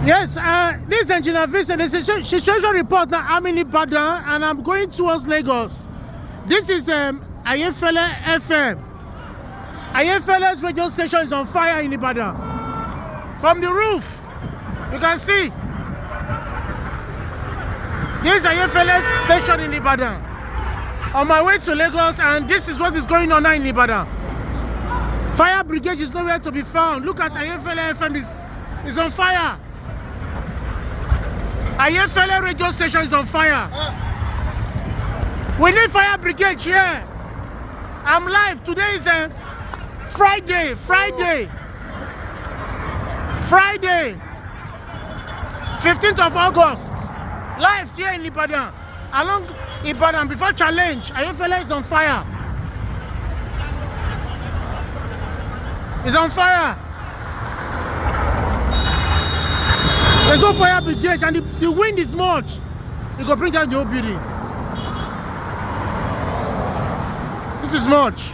Yes, this is the Jona Vincent. It's a situation report now. I'm in Ibadan and I'm going towards Lagos. This is Ayefele FM. Ayefele's radio station is on fire in Ibadan. From the roof, you can see. This is Ayefele's station in Ibadan. On my way to Lagos, and this is what is going on now in Ibadan. Fire brigade is nowhere to be found. Look at Ayefele FM, is on fire. Ayefele radio station is on fire. We need fire brigade here. I'm live. Today is Friday, 15th of August. Live here in Ibadan. Along Ibadan before challenge. Ayefele is on fire. It's on fire. There's no fire brigade and the wind is much. You go bring down the whole building. This is much.